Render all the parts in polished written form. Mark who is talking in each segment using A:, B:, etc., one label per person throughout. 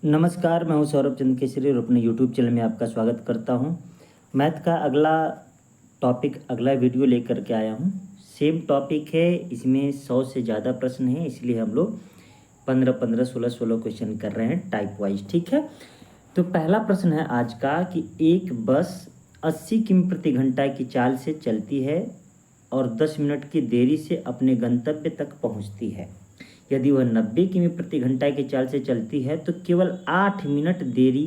A: नमस्कार, मैं हूं सौरभ चंद्र केसरी और अपने यूट्यूब चैनल में आपका स्वागत करता हूं। मैथ का अगला वीडियो लेकर के आया हूं। सेम टॉपिक है, इसमें 100 से ज़्यादा प्रश्न हैं, इसलिए हम लोग 15-15, 16-16 क्वेश्चन कर रहे हैं टाइप वाइज। ठीक है, तो पहला प्रश्न है आज का कि एक बस 80 किमी प्रति घंटा की चाल से चलती है और 10 मिनट की देरी से अपने गंतव्य तक पहुंचती है। यदि वह 90 किमी प्रति घंटा की चाल से चलती है तो केवल 8 मिनट देरी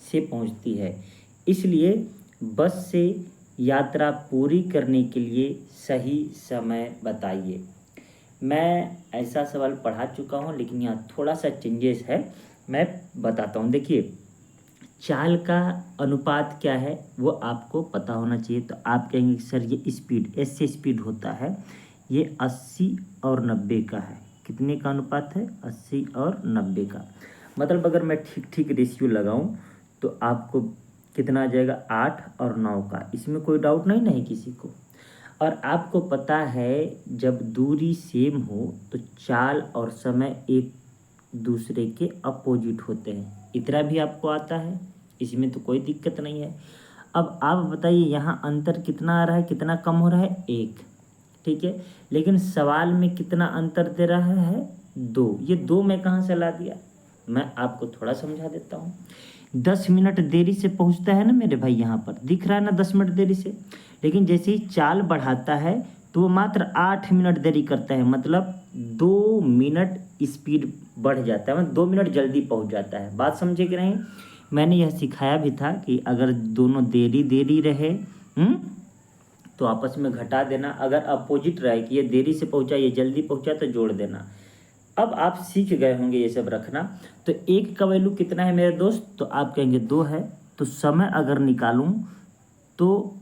A: से पहुंचती है। इसलिए बस से यात्रा पूरी करने के लिए सही समय बताइए। मैं ऐसा सवाल पढ़ा चुका हूं, लेकिन यहाँ थोड़ा सा चेंजेस है, मैं बताता हूं। देखिए, चाल का अनुपात क्या है वो आपको पता होना चाहिए। तो आप कहेंगे सर ये स्पीड, ऐसे स्पीड होता है, ये 80 और 90 का है। कितने का अनुपात है? 80 और 90 का। मतलब अगर मैं ठीक ठीक रेशियो लगाऊं तो आपको कितना आ जाएगा? 8 और 9 का। इसमें कोई डाउट नहीं ना है किसी को। और आपको पता है जब दूरी सेम हो तो चाल और समय एक दूसरे के अपोजिट होते हैं। इतना भी आपको आता है, इसमें तो कोई दिक्कत नहीं है। अब आप बताइए यहाँ अंतर कितना आ रहा है, कितना कम हो रहा है? 1। ठीक है, लेकिन सवाल में कितना अंतर दे रहा है? 2। ये 2 मैं कहाँ से ला दिया? मैं आपको थोड़ा समझा देता हूँ। 10 मिनट देरी से पहुँचता है ना मेरे भाई, यहाँ पर दिख रहा है ना 10 मिनट देरी से। लेकिन जैसे ही चाल बढ़ाता है तो वो मात्र 8 मिनट देरी करता है, मतलब 2 मिनट स्पीड बढ़ जाता है, मतलब 2 मिनट जल्दी पहुँच जाता है। बात समझे कि नहीं? मैंने यह सिखाया भी था कि अगर दोनों देरी देरी रहे तो आपस में घटा देना। अगर अपोजिट रहे कि ये देरी से पहुंचा ये जल्दी पहुंचा तो जोड़ देना। अब आप सीख गए होंगे ये सब रखना। तो 1 का वैल्यू कितना है मेरे दोस्त? तो आप कहेंगे 2 है। तो समय अगर निकालूं तो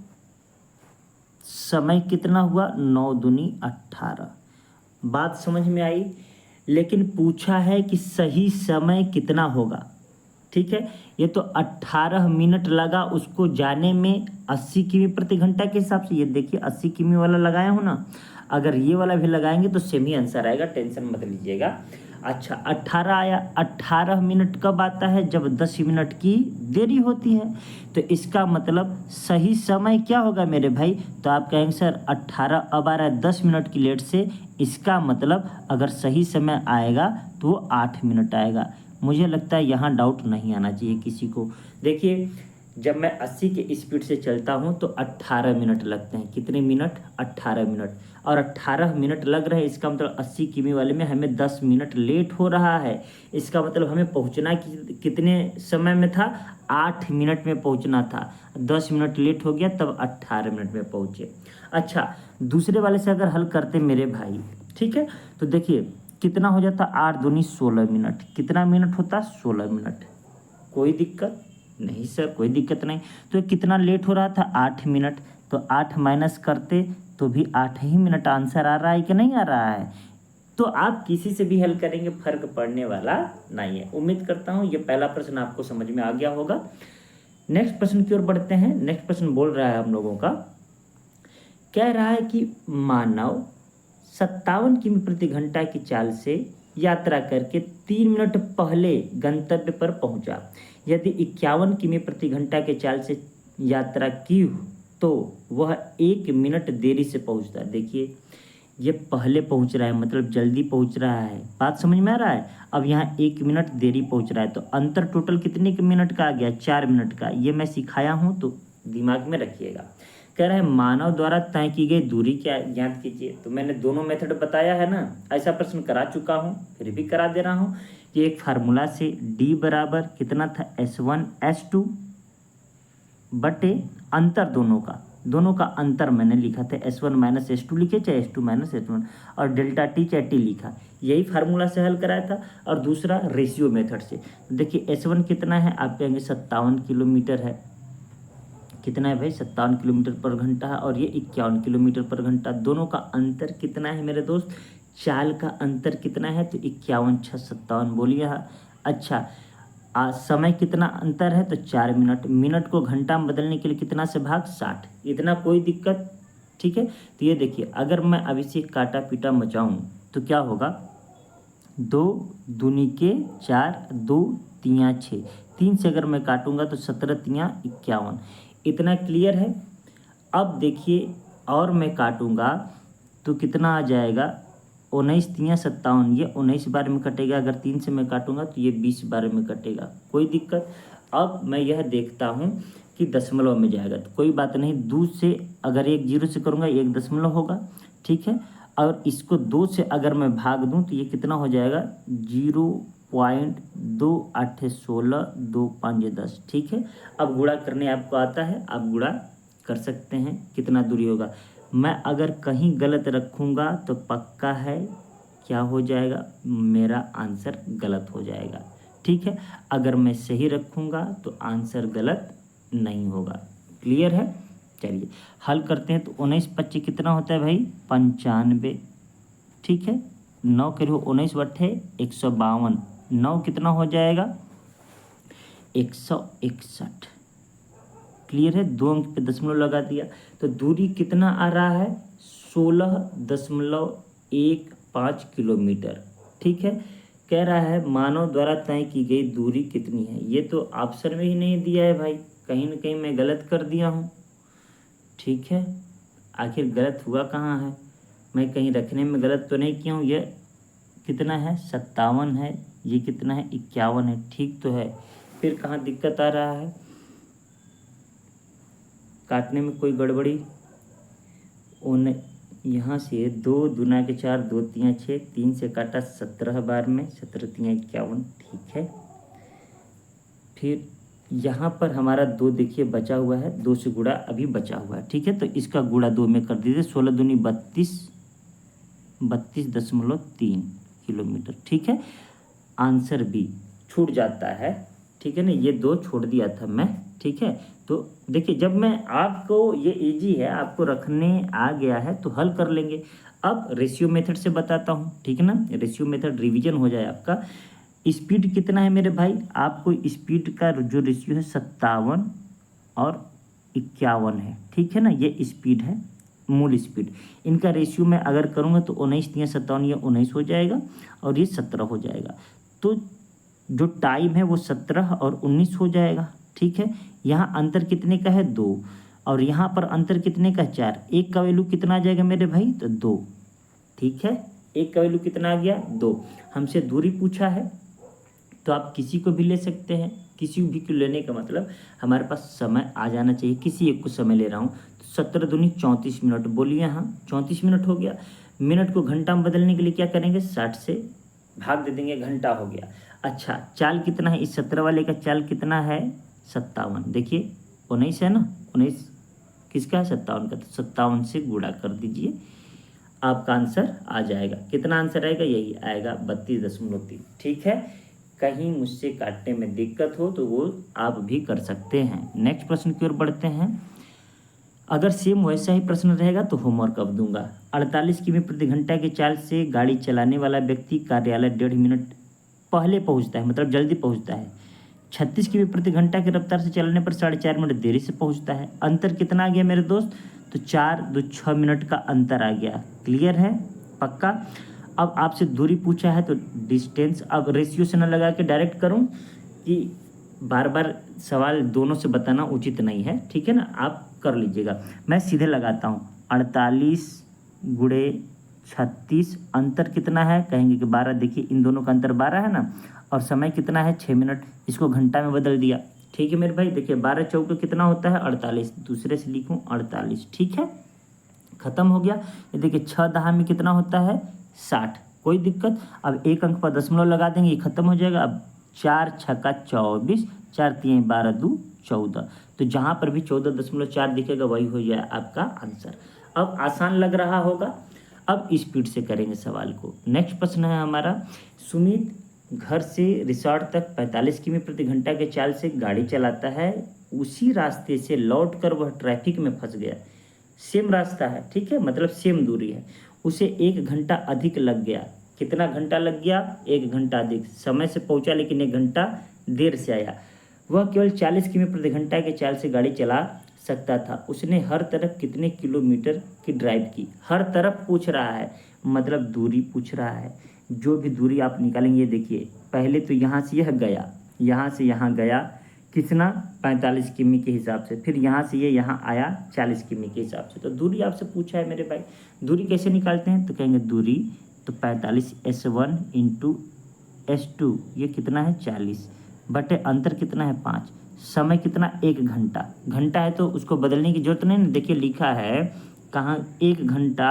A: समय कितना हुआ? 9 दूनी 18। बात समझ में आई? लेकिन पूछा है कि सही समय कितना होगा। ठीक है, ये तो 18 मिनट लगा उसको जाने में 80 किमी प्रति घंटा के हिसाब से। ये देखिए 80 किमी वाला लगाया हूँ ना, अगर ये वाला भी लगाएंगे तो सेम ही आंसर आएगा, टेंशन मत लीजिएगा। अच्छा, 18 आया। 18 मिनट कब आता है? जब 10 मिनट की देरी होती है। तो इसका मतलब सही समय क्या होगा मेरे भाई? तो आप कहेंगे सर 18 अब आ रहा है 10 मिनट की लेट से, इसका मतलब अगर सही समय आएगा तो वो 8 मिनट आएगा। मुझे लगता है यहाँ डाउट नहीं आना चाहिए किसी को। देखिए, जब मैं 80 के स्पीड से चलता हूँ तो 18 मिनट लगते हैं। कितने मिनट? 18 मिनट। और 18 मिनट लग रहे हैं, इसका मतलब 80 किमी वाले में हमें 10 मिनट लेट हो रहा है। इसका मतलब हमें पहुँचना कितने समय में था? 8 मिनट में पहुँचना था। 10 मिनट लेट हो गया तब 18 मिनट में पहुँचे। अच्छा, दूसरे वाले से अगर हल करते मेरे भाई, ठीक है, तो देखिए कितना हो जाता? 8 दूनी 16 मिनट। कितना मिनट होता? 16 मिनट। कोई दिक्कत नहीं सर, कोई दिक्कत नहीं। तो ये कितना लेट हो रहा था? 8 मिनट। तो 8 माइनस करते तो भी 8 ही मिनट आंसर आ रहा है कि नहीं आ रहा है? तो आप किसी से भी हल करेंगे, फर्क पड़ने वाला नहीं है। उम्मीद करता हूँ ये पहला प्रश्न आपको समझ में आ गया होगा। नेक्स्ट प्रश्न की ओर बढ़ते हैं। नेक्स्ट प्रश्न बोल रहा है हम लोगों का, कह रहा है कि मानव 57 किमी प्रति घंटा की चाल से यात्रा करके 3 मिनट पहले गंतव्य पर पहुंचा। यदि 51 किमी प्रति घंटा के चाल से यात्रा की तो वह 1 मिनट देरी से पहुंचता। देखिए, ये पहले पहुंच रहा है, मतलब जल्दी पहुंच रहा है। बात समझ में आ रहा है? अब यहाँ 1 मिनट देरी पहुंच रहा है, तो अंतर टोटल कितने के मिनट का आ गया? 4 मिनट का। ये मैं सिखाया हूँ तो दिमाग में रखिएगा। कह रहा है मानव द्वारा तय की गई दूरी क्या ज्ञात कीजिए। तो मैंने दोनों मेथड बताया है ना, ऐसा प्रश्न करा चुका हूँ, फिर भी करा दे रहा हूँ कि एक फार्मूला से d बराबर कितना था? S1 S2 बटे अंतर दोनों का अंतर मैंने लिखा था, S1 माइनस S2 लिखे, चाहे S2 माइनस S1, और डेल्टा टी चाहे टी लिखा। यही फार्मूला से हल कराया था। और दूसरा रेशियो मेथड से। देखिए S1 कितना है? आप कहेंगे 57 किलोमीटर है। कितना है भाई? 57 किलोमीटर पर घंटा है, और ये 51 किलोमीटर पर घंटा। दोनों का अंतर कितना है मेरे दोस्त? चाल का अंतर कितना है? तो 51 6 57 बोलिए। हाँ, अच्छा, समय कितना अंतर है? तो 4 मिनट। मिनट को घंटा में बदलने के लिए कितना से भाग? 60। इतना कोई दिक्कत? ठीक है, तो ये देखिए, अगर मैं अभी से काटा पीटा मचाऊँ तो क्या होगा? 2 दूनी के 4, 2 तियाँ 6, 3 से अगर मैं काटूंगा तो 17 तियाँ 51। इतना क्लियर है। अब देखिए और मैं काटूंगा तो कितना आ जाएगा, 19 तियाँ 57, ये 19 बार में कटेगा। अगर 3 से मैं काटूंगा तो ये 20 बार में कटेगा, कोई दिक्कत। अब मैं यह देखता हूँ कि दशमलव में जाएगा तो कोई बात नहीं, 2 से अगर 1 0 से करूँगा 1 दशमलव होगा, ठीक है। और इसको 2 से अगर मैं भाग दूँ तो ये कितना हो जाएगा, 0.2816, 2 5 10, ठीक है। अब गुणा करने आपको आता है, आप गुणा कर सकते हैं, कितना दूरी होगा। मैं अगर कहीं गलत रखूँगा तो पक्का है क्या हो जाएगा, मेरा आंसर गलत हो जाएगा, ठीक है। अगर मैं सही रखूँगा तो आंसर गलत नहीं होगा। क्लियर है। चलिए हल करते हैं। तो 19 25 कितना होता है भाई, 95, ठीक है। 9 करो 19 बट्ठे 152, 9 कितना हो जाएगा, 161। क्लियर है। 2 अंक पे दशमलव लगा दिया तो दूरी कितना आ रहा है, 16.15 किलोमीटर, ठीक है। कह रहा है मानव द्वारा तय की गई दूरी कितनी है। ये तो ऑप्शन में ही नहीं दिया है भाई, कहीं ना कहीं मैं गलत कर दिया हूँ, ठीक है। आखिर गलत हुआ कहाँ है, मैं कहीं रखने में गलत तो नहीं किया हूँ। ये कितना है, 57 है, ये कितना है, 51 है, ठीक तो है। फिर कहाँ दिक्कत आ रहा है, काटने में कोई गड़बड़ी। यहाँ से 2 दूना के 4, 2 तियाँ 6, 3 से काटा 17 बार में, 17 तियाँ 51, ठीक है। फिर यहाँ पर हमारा 2 देखिए बचा हुआ है, 2 से गुणा अभी बचा हुआ है, ठीक है। तो इसका गुणा 2 में कर दीजिए, 16 दूनी 32, 32.3 किलोमीटर, ठीक है। आंसर बी छूट जाता है, ठीक है ना, ये 2 छोड़ दिया था मैं, ठीक है। तो देखिए जब मैं आपको, ये इजी है, आपको रखने आ गया है तो हल कर लेंगे। अब रेशियो मेथड से बताता हूँ, ठीक है ना, रेशियो मेथड रिवीजन हो जाए आपका। स्पीड कितना है मेरे भाई, आपको स्पीड का जो रेशियो है 57 और 51 है, ठीक है ना। ये स्पीड है, मूल स्पीड। इनका रेशियो मैं अगर करूँगा तो 19 तियाँ 57, ये 19 हो जाएगा और ये 17 हो जाएगा। तो जो टाइम है वो 17 और 19 हो जाएगा, ठीक है। यहाँ अंतर कितने का है, 2, और यहाँ पर अंतर कितने का, 4। एक का वैल्यू कितना आ जाएगा मेरे भाई, तो 2, ठीक है। एक का वैल्यू कितना आ गया, 2। हमसे दूरी पूछा है तो आप किसी को भी ले सकते हैं, किसी भी को लेने का मतलब हमारे पास समय आ जाना चाहिए। किसी एक को समय ले रहा हूँ तो 17 दूनी 34 मिनट, बोलिए यहाँ 34 मिनट हो गया। मिनट को घंटा में बदलने के लिए क्या करेंगे, 60 से भाग दे देंगे, घंटा हो गया। अच्छा चाल कितना है, इस 17 वाले का चाल कितना है, 57। देखिए 19 है ना, 19 किसका है, 57 का, तो 57 से गुणा कर दीजिए, आपका आंसर आ जाएगा। कितना आंसर आएगा, यही आएगा 32.3, ठीक है। कहीं मुझसे काटने में दिक्कत हो तो वो आप भी कर सकते हैं। नेक्स्ट प्रश्न की ओर बढ़ते हैं। अगर सेम वैसा ही प्रश्न रहेगा तो होमवर्क अब दूंगा। 48 किमी प्रति घंटा की चाल से गाड़ी चलाने वाला व्यक्ति कार्यालय 1.5 मिनट पहले पहुंचता है, मतलब जल्दी पहुंचता है। 36 किमी प्रति घंटा की रफ्तार से चलने पर 4.5 मिनट देरी से पहुंचता है। अंतर कितना आ गया मेरे दोस्त, तो 4 2 6 मिनट का अंतर आ गया। क्लियर है, पक्का। अब आपसे दूरी पूछा है तो डिस्टेंस, अब रेशियो से न लगा के डायरेक्ट करूं कि बार बार सवाल दोनों से बताना उचित नहीं है, ठीक है ना, आप कर लीजिएगा। मैं सीधे लगाता हूँ, 48 गुणे 36, अंतर कितना है, कहेंगे कि 12। देखिए इन दोनों का अंतर 12 है ना, और समय कितना है, 6 मिनट। इसको घंटा में बदल दिया, ठीक है मेरे भाई। देखिए 12 चौके कितना होता है, 48, दूसरे से लिखूँ 48, ठीक है, खत्म हो गया। ये देखिए 6 दहा में कितना होता है, 60, कोई दिक्कत। अब एक अंक पर दशमलव लगा देंगे, ये खत्म हो जाएगा। अब 4 छक्का 24, 4 3 12 2 14, तो जहाँ पर भी 14.4 दिखेगा वही हो जाए आपका आंसर। अब आसान लग रहा होगा। अब स्पीड से करेंगे सवाल को। नेक्स्ट प्रश्न है हमारा, सुमित घर से रिसोर्ट तक 45 किमी प्रति घंटा के चाल से गाड़ी चलाता है। उसी रास्ते से लौटकर वह ट्रैफिक में फंस गया। सेम रास्ता है, ठीक है, मतलब सेम दूरी है। उसे 1 घंटा अधिक लग गया। कितना घंटा लग गया, 1 घंटा अधिक। समय से पहुंचा लेकिन 1 घंटा देर से आया। वह केवल 40 किमी प्रति घंटा के चाल से गाड़ी चला सकता था। उसने हर तरफ कितने किलोमीटर की ड्राइव की। हर तरफ पूछ रहा है, मतलब दूरी पूछ रहा है। जो भी दूरी आप निकालेंगे, देखिए पहले तो यहाँ से यह गया, यहाँ से यहाँ गया कितना 45 किमी के हिसाब से, फिर यहाँ से ये यहाँ आया 40 किमी के हिसाब से। तो दूरी आपसे पूछा है मेरे भाई, दूरी कैसे निकालते हैं, तो कहेंगे दूरी तो 45 S1 इंटू S2 ये कितना है 40 बटे अंतर कितना है 5, समय कितना 1 घंटा, घंटा है तो उसको बदलने की जरूरत नहीं ना, देखिए लिखा है कहाँ 1 घंटा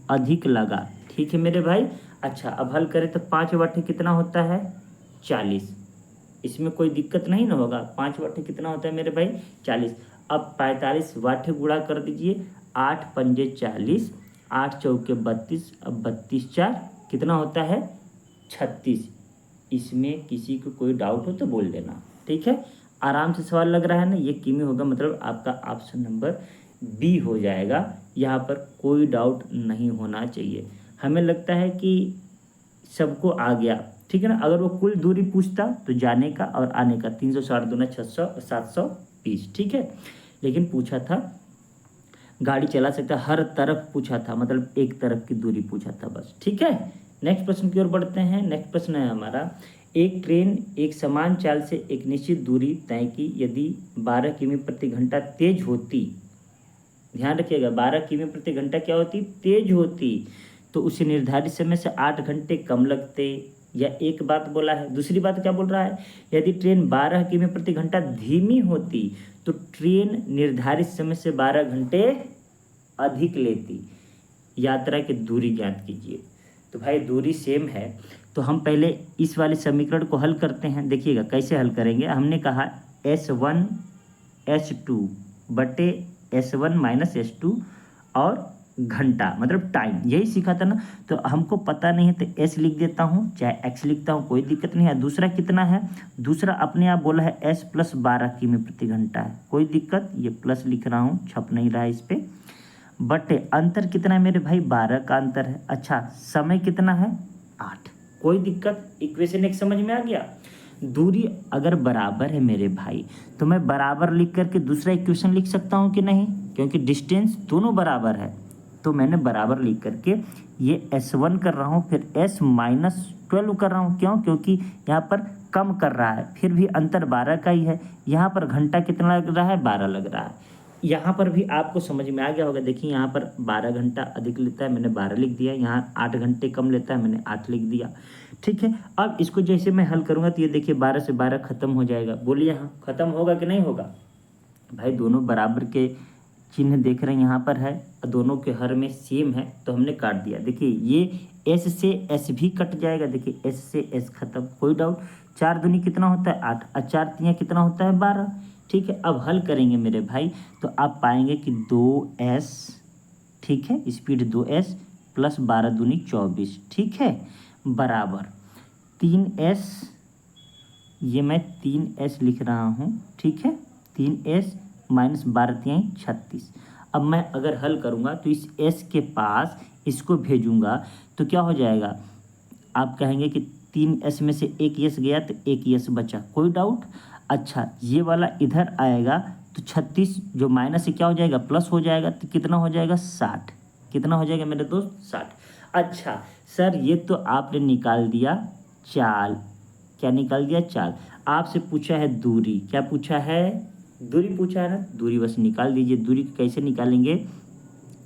A: अधिक लगा, ठीक है मेरे भाई। अच्छा अब हल करें तो 5 बटे कितना होता है 40, इसमें कोई दिक्कत नहीं ना होगा, 5 वाट कितना होता है मेरे भाई 40। अब 45 वाट गुणा कर दीजिए, 8 पंजे 40, 8 चौके 32, अब 32 4 कितना होता है 36। इसमें किसी को कोई डाउट हो तो बोल देना, ठीक है। आराम से सवाल लग रहा है ना, ये किमी होगा, मतलब आपका ऑप्शन नंबर बी हो जाएगा, यहाँ पर कोई डाउट नहीं होना चाहिए। हमें लगता है कि सबको आ गया, ठीक है ना। अगर वो कुल दूरी पूछता तो जाने का और आने का 360 दूना 600 और 720, ठीक है। लेकिन पूछा था गाड़ी चला सकता, हर तरफ पूछा था, मतलब एक तरफ की दूरी पूछा था बस, ठीक है। नेक्स्ट प्रश्न की ओर बढ़ते हैं। नेक्स्ट प्रश्न है हमारा, एक ट्रेन एक समान चाल से एक निश्चित दूरी तय की, यदि 12 किमी प्रति घंटा तेज होती, ध्यान रखिएगा 12 किमी प्रति घंटा क्या होती तेज होती, तो उसे निर्धारित समय से 8 घंटे कम लगते। या एक बात बोला है, दूसरी बात क्या बोल रहा है, यदि ट्रेन 12 किमी प्रति घंटा धीमी होती तो ट्रेन निर्धारित समय से 12 घंटे अधिक लेती। यात्रा की दूरी ज्ञात कीजिए। तो भाई दूरी सेम है, तो हम पहले इस वाले समीकरण को हल करते हैं। देखिएगा कैसे हल करेंगे। हमने कहा S1 S2 बटे S1 माइनस S2 और घंटा मतलब टाइम, यही सीखा था ना। तो हमको पता नहीं है तो S लिख देता हूँ, चाहे X लिखता हूँ, कोई दिक्कत नहीं है। दूसरा कितना है, दूसरा अपने आप बोला है S प्लस 12 किमी प्रति घंटा है, कोई दिक्कत, ये प्लस लिख रहा हूँ, छप नहीं रहा है इस पर। बटे अंतर कितना है मेरे भाई 12 का अंतर है। अच्छा समय कितना है 8, कोई दिक्कत। इक्वेशन एक समझ में आ गया। दूरी अगर बराबर है मेरे भाई तो मैं बराबर लिख करके दूसरा इक्वेशन लिख सकता हूँ कि नहीं, क्योंकि डिस्टेंस दोनों बराबर है। तो मैंने बराबर लिख करके ये S1 कर रहा हूँ, फिर S माइनस 12 कर रहा हूँ, क्यों, क्योंकि यहाँ पर कम कर रहा है, फिर भी अंतर 12 का ही है। यहाँ पर घंटा कितना लग रहा है 12 लग रहा है। यहाँ पर भी आपको समझ में आ गया होगा। देखिए यहाँ पर 12 घंटा अधिक लेता है, मैंने 12 लिख दिया। यहाँ 8 घंटे कम लेता है, मैंने 8 लिख दिया, ठीक है। अब इसको जैसे मैं हल करूँगा तो ये देखिए 12 से 12 खत्म हो जाएगा। बोलिए यहाँ खत्म होगा कि नहीं होगा। भाई दोनों बराबर के चिन्ह देख रहे हैं यहाँ पर है, दोनों के हर में सेम है, तो हमने काट दिया। देखिए ये S से S भी कट जाएगा, देखिए S से S खत्म, कोई डाउट। 4 दूनी कितना होता है 8 और 4 तियाँ कितना होता है 12, ठीक है। अब हल करेंगे मेरे भाई तो आप पाएंगे कि 2S, ठीक है, स्पीड 2S प्लस 12 दूनी 24, ठीक है, बराबर 3S, ये मैं 3S लिख रहा हूँ, ठीक है, 3S माइनस 12 तियाई 36। अब मैं अगर हल करूँगा तो इस S के पास इसको भेजूँगा तो क्या हो जाएगा, आप कहेंगे कि 3S में से एक S गया तो एक S बचा, कोई डाउट। अच्छा ये वाला इधर आएगा तो 36 जो माइनस से क्या हो जाएगा प्लस हो जाएगा, तो कितना हो जाएगा 60, कितना हो जाएगा मेरे दोस्त 60। अच्छा सर ये तो आपने निकाल दिया चाल, क्या निकाल दिया चाल। आपसे पूछा है दूरी, क्या पूछा है दूरी पूछा है ना, दूरी बस निकाल दीजिए। दूरी कैसे निकालेंगे,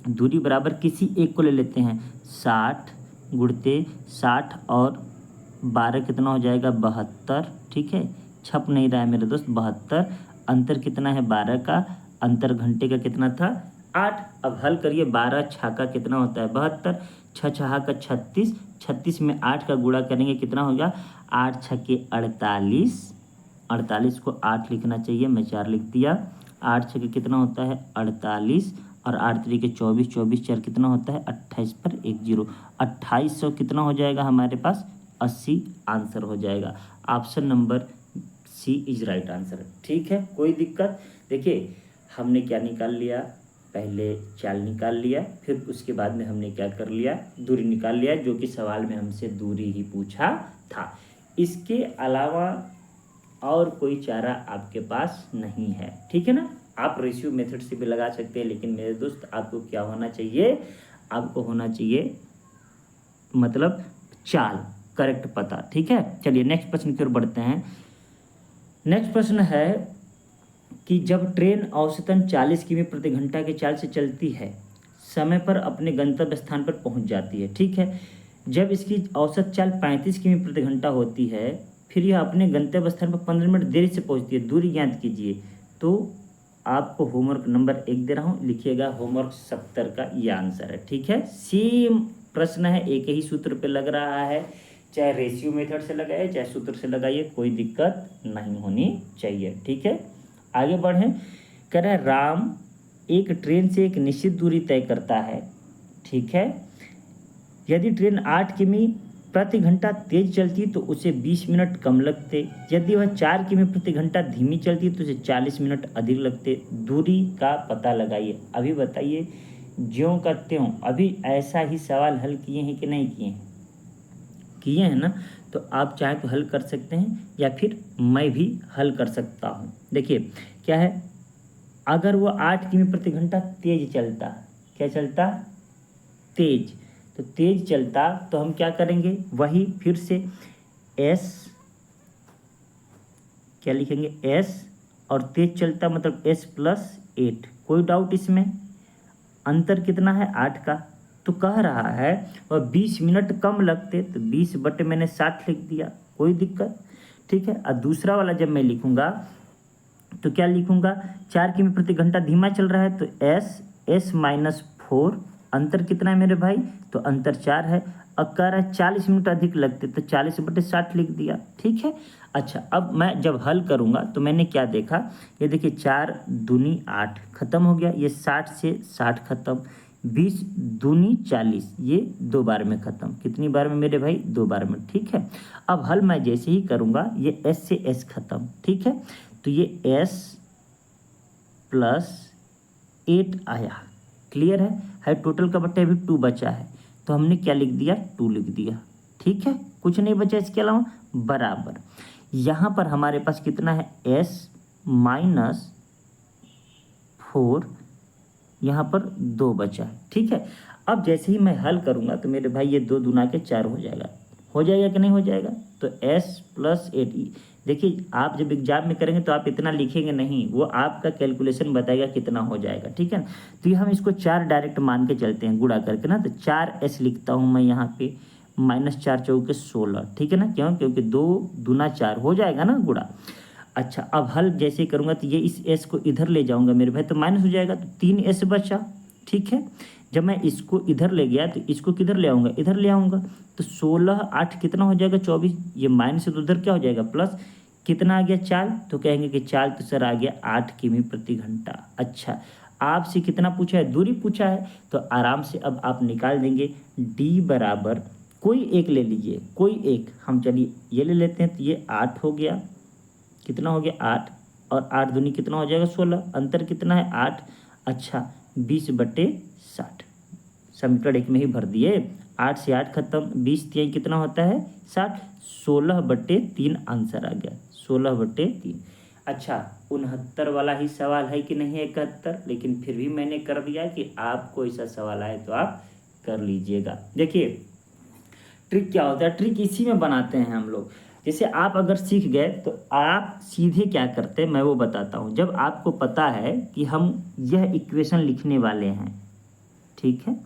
A: दूरी बराबर किसी एक को ले लेते हैं, 60 गुणते 60 और 12 कितना हो जाएगा 72, ठीक है, छप नहीं रहा है मेरे दोस्त 72। अंतर कितना है 12 का, अंतर घंटे का कितना था 8। अब हल करिए, 12 छक्का कितना होता है 72, 6 छहा का 36, 36 में 8 का गुणा करेंगे कितना होगा 8 छक्के 48, 48 को 8 लिखना चाहिए, मैं 4 लिख दिया। 8 छक्के कितना होता है 48 और 8 तरीके 24, 24 4 कितना होता है 28 पर 1 0, 2800 कितना हो जाएगा हमारे पास 80 आंसर हो जाएगा। Option number C is right answer, ठीक है, कोई दिक्कत। देखिए हमने क्या निकाल लिया, पहले चाल निकाल लिया, फिर उसके बाद में हमने क्या कर लिया दूरी निकाल लिया, जो कि सवाल में हमसे दूरी ही पूछा था। इसके अलावा और कोई चारा आपके पास नहीं है, ठीक है ना। आप रेशियो मेथड से भी लगा सकते हैं, लेकिन मेरे दोस्त आपको क्या होना चाहिए, आपको होना चाहिए मतलब चाल करेक्ट पता, ठीक है। चलिए नेक्स्ट प्रश्न की ओर बढ़ते हैं। नेक्स्ट प्रश्न है कि जब ट्रेन औसतन 40 किमी प्रति घंटा की चाल से चलती है, समय पर अपने गंतव्य स्थान पर पहुंच जाती है, ठीक है। जब इसकी औसत चाल 35 किमी प्रति घंटा होती है, फिर यह अपने गंतव्य स्थान पर 15 मिनट देरी से पहुंचती है, दूरी ज्ञात कीजिए। तो आपको होमवर्क नंबर 1 दे रहा हूँ, लिखिएगा होमवर्क 70 का ये आंसर है, ठीक है। सेम प्रश्न है, एक ही सूत्र पे लग रहा है, चाहे रेशियो मेथड से लगाइए चाहे सूत्र से लगाइए, कोई दिक्कत नहीं होनी चाहिए, ठीक है। आगे बढ़ें। कह रहा है राम एक ट्रेन से एक निश्चित दूरी तय करता है, ठीक है। यदि ट्रेन 8 किमी प्रति घंटा तेज चलती तो उसे 20 मिनट कम लगते, यदि वह 4 किमी प्रति घंटा धीमी चलती तो उसे 40 मिनट अधिक लगते। दूरी का पता लगाइए। अभी बताइए, ज्यों का त्यों अभी ऐसा ही सवाल हल किए हैं कि नहीं किए हैं? किए हैं ना, तो आप चाहे तो हल कर सकते हैं या फिर मैं भी हल कर सकता हूँ। देखिए क्या है, अगर वो 8 किमी प्रति घंटा तेज चलता, क्या चलता? तेज। तो तेज चलता तो हम क्या करेंगे, वही फिर से s, क्या लिखेंगे s, और तेज चलता मतलब s प्लस 8। कोई डाउट इसमें? अंतर कितना है? 8 का। तो कह रहा है वह 20 मिनट कम लगते, तो 20 बटे मैंने 60 लिख दिया, कोई दिक्कत, ठीक है। और दूसरा वाला जब मैं लिखूंगा तो क्या लिखूंगा, 4 किमी प्रति घंटा धीमा चल रहा है तो s माइनस 4, अंतर कितना है मेरे भाई? तो अंतर 4 है। अब कह रहा है 40 मिनट अधिक लगते, तो 40 बटे 60 लिख दिया, ठीक है। अच्छा, अब मैं जब हल करूंगा तो मैंने क्या देखा, ये देखिए 4 दूनी 8 खत्म हो गया, ये 60 से 60 खत्म, 20 दूनी 40, ये 2 बार में खत्म। कितनी बार में मेरे भाई? 2 बार में, ठीक है। अब हल मैं जैसे ही करूंगा ये s से s खत्म, ठीक है। तो ये s प्लस 8 आया, क्लियर है टोटल का बट्टा अभी 2 बचा है, तो हमने क्या लिख दिया? 2 लिख दिया, ठीक है। कुछ नहीं बचा इसके अलावा, बराबर। यहाँ पर हमारे पास कितना है? s माइनस 4, यहाँ पर 2 बचा है, ठीक है। अब जैसे ही मैं हल करूँगा तो मेरे भाई ये 2 दूना के 4 हो जाएगा कि नहीं हो जाएगा? तो s प्लस 8, देखिए आप जब एग्जाम में करेंगे तो आप इतना लिखेंगे नहीं, वो आपका कैलकुलेशन बताएगा कितना हो जाएगा, ठीक है ना। तो ये हम इसको 4 डायरेक्ट मान के चलते हैं गुणा करके ना, तो 4s लिखता हूँ मैं यहाँ पे, माइनस 4 चौके 16, ठीक है ना। क्यों? क्योंकि 2 दूना 4 हो जाएगा ना गुणा। अच्छा, अब हल जैसे ही करूँगा तो ये इस s को इधर ले जाऊँगा मेरे भाई, तो माइनस हो जाएगा, तो 3s बचा, ठीक है। जब मैं इसको इधर ले गया तो इसको किधर ले आऊँगा? इधर ले आऊँगा, तो 16 8 कितना हो जाएगा? 24, ये माइनस से तो उधर क्या हो जाएगा? प्लस, कितना आ गया? 4, तो कहेंगे कि 4 तो सर आ गया 8 किमी प्रति घंटा। अच्छा, आपसे कितना पूछा है? दूरी पूछा है, तो आराम से अब आप निकाल देंगे d बराबर, कोई एक ले लीजिए, कोई एक, हम चलिए ये ले लेते हैं, तो ये 8 हो गया, कितना हो गया? 8, और 8 दूनी कितना हो जाएगा? 16, अंतर कितना है? 8। अच्छा, 20 बटे 60, समीकरण 1 में ही भर दिए, 8 से 8 खत्म, 20 तिहाई कितना होता है? 60, 16 बटे 3 आंसर आ गया, 16 बटे 3। अच्छा, 69 वाला ही सवाल है कि नहीं? 71, लेकिन फिर भी मैंने कर दिया कि आपको ऐसा सवाल आए तो आप कर लीजिएगा। देखिए ट्रिक क्या होता है, ट्रिक इसी में बनाते हैं हम लोग। जैसे आप अगर सीख गए तो आप सीधे क्या करते हैं मैं वो बताता हूँ। जब आपको पता है कि हम यह इक्वेशन लिखने वाले हैं, ठीक है,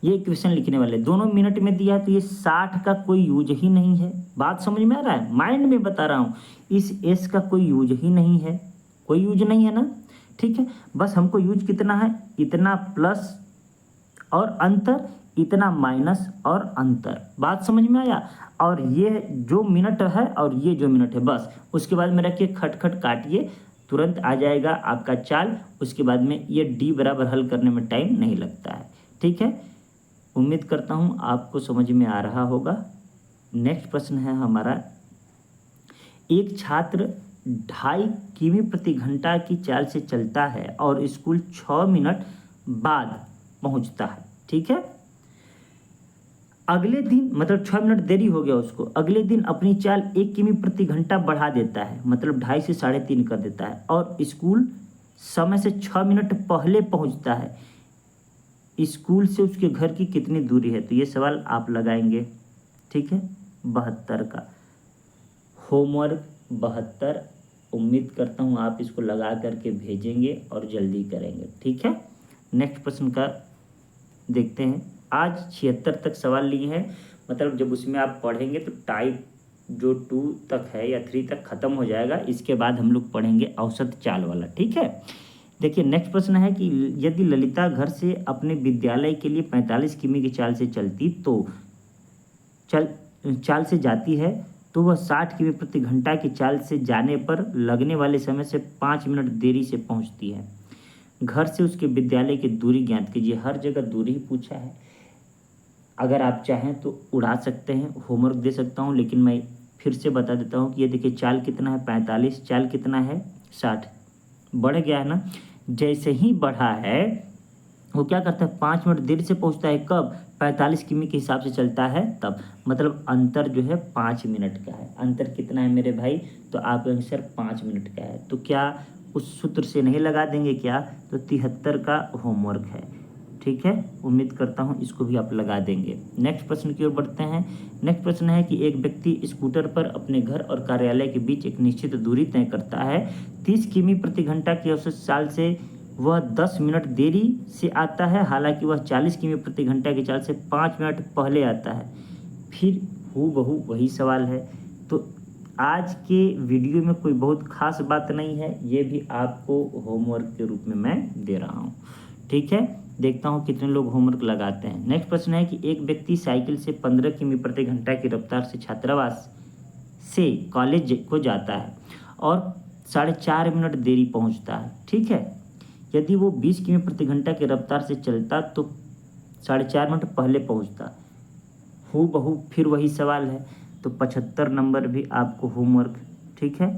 A: ये इक्वेशन लिखने वाले 2 मिनट में दिया, तो ये 60 का कोई यूज ही नहीं है। बात समझ में आ रहा है? माइंड में बता रहा हूँ, इस s का कोई यूज ही नहीं है, कोई यूज नहीं है ना, ठीक है। बस हमको यूज कितना है? इतना प्लस और अंतर, इतना माइनस और अंतर। बात समझ में आया? और ये जो मिनट है और ये जो मिनट है, बस उसके बाद में रखिए, खटखट काटिए, तुरंत आ जाएगा आपका चाल। उसके बाद में ये डी बराबर हल करने में टाइम नहीं लगता है, ठीक है। उम्मीद करता हूँ आपको समझ में आ रहा होगा। नेक्स्ट प्रश्न है हमारा, एक छात्र 2.5 किमी प्रति घंटा की चाल से चलता है और स्कूल 6 मिनट बाद पहुंचता है, ठीक है। अगले दिन, मतलब 6 मिनट देरी हो गया उसको, अगले दिन अपनी चाल 1 किमी प्रति घंटा बढ़ा देता है, मतलब 2.5 से 3.5 कर देता है, और स्कूल समय से 6 मिनट पहले पहुंचता है। स्कूल से उसके घर की कितनी दूरी है? तो ये सवाल आप लगाएंगे, ठीक है। 72 का होमवर्क 72 उम्मीद करता हूँ आप इसको लगा करके भेजेंगे और जल्दी करेंगे, ठीक है। नेक्स्ट प्रश्न का देखते हैं। आज 76 तक सवाल लिए हैं, मतलब जब उसमें आप पढ़ेंगे तो टाइप जो 2 तक है या 3 तक ख़त्म हो जाएगा, इसके बाद हम लोग पढ़ेंगे औसत चाल वाला, ठीक है। देखिए नेक्स्ट प्रश्न है कि यदि ललिता घर से अपने विद्यालय के लिए 45 किमी की चाल से चलती तो चाल से जाती है तो वह 60 किमी प्रति घंटा की चाल से जाने पर लगने वाले समय से 5 मिनट देरी से पहुंचती है। घर से उसके विद्यालय की दूरी ज्ञात कीजिए। हर जगह दूरी ही पूछा है, अगर आप चाहें तो उड़ा सकते हैं, होमवर्क दे सकता हूं, लेकिन मैं फिर से बता देता हूं कि ये देखिए चाल कितना है 45, चाल कितना है 60, बढ़ गया है ना। जैसे ही बढ़ा है वो क्या करता है 5 मिनट देर से पहुंचता है, कब 45 किमी के हिसाब से चलता है तब, मतलब अंतर जो है 5 मिनट का है। अंतर कितना है मेरे भाई, तो आपका आंसर 5 मिनट का है। तो क्या उस सूत्र से नहीं लगा देंगे क्या, तो 73 का होमवर्क है, ठीक है। उम्मीद करता हूँ इसको भी आप लगा देंगे। नेक्स्ट प्रश्न की ओर बढ़ते हैं। नेक्स्ट प्रश्न है कि एक व्यक्ति स्कूटर पर अपने घर और कार्यालय के बीच एक निश्चित दूरी तय करता है। 30 किमी प्रति घंटा की औसत चाल से वह 10 मिनट देरी से आता है, हालांकि वह 40 किमी प्रति घंटा की चाल से 5 मिनट पहले आता है। फिर हूबहू वही सवाल है। तो आज के वीडियो में कोई बहुत खास बात नहीं है, ये भी आपको होमवर्क के रूप में मैं दे रहा हूँ, ठीक है। देखता हूँ कितने लोग होमवर्क लगाते हैं। नेक्स्ट प्रश्न है कि एक व्यक्ति साइकिल से 15 किमी प्रति घंटा की रफ्तार से छात्रावास से कॉलेज को जाता है और 4.5 मिनट देरी पहुँचता है, ठीक है। यदि वो 20 किमी प्रति घंटा की रफ्तार से चलता तो 4.5 मिनट पहले पहुँचता। हूबहू फिर वही सवाल है, तो 75 नंबर भी आपको होमवर्क, ठीक है।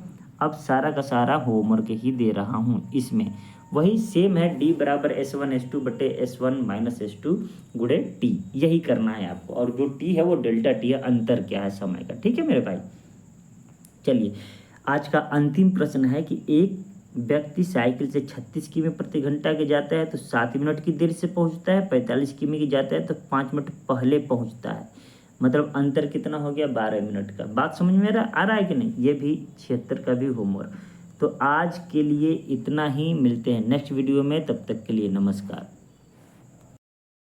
A: अब सारा का सारा होमवर्क ही दे रहा हूँ, इसमें वही सेम है, D बराबर S1 S2 बटे S1 माइनस S2 गुणे T, यही करना है आपको। और जो T है वो डेल्टा T है, अंतर क्या है समय का, ठीक है मेरे भाई। चलिए आज का अंतिम प्रश्न है कि एक व्यक्ति साइकिल से 36 किमी प्रति घंटा के जाता है तो 7 मिनट की देर से पहुंचता है, 45 किमी की जाता है तो 5 मिनट पहले पहुंचता है, मतलब अंतर कितना हो गया 12 मिनट का। बात समझ में आ रहा है कि नहीं, ये भी 76 का भी होमवर्क। तो आज के लिए इतना ही, मिलते हैं नेक्स्ट वीडियो में, तब तक के लिए नमस्कार।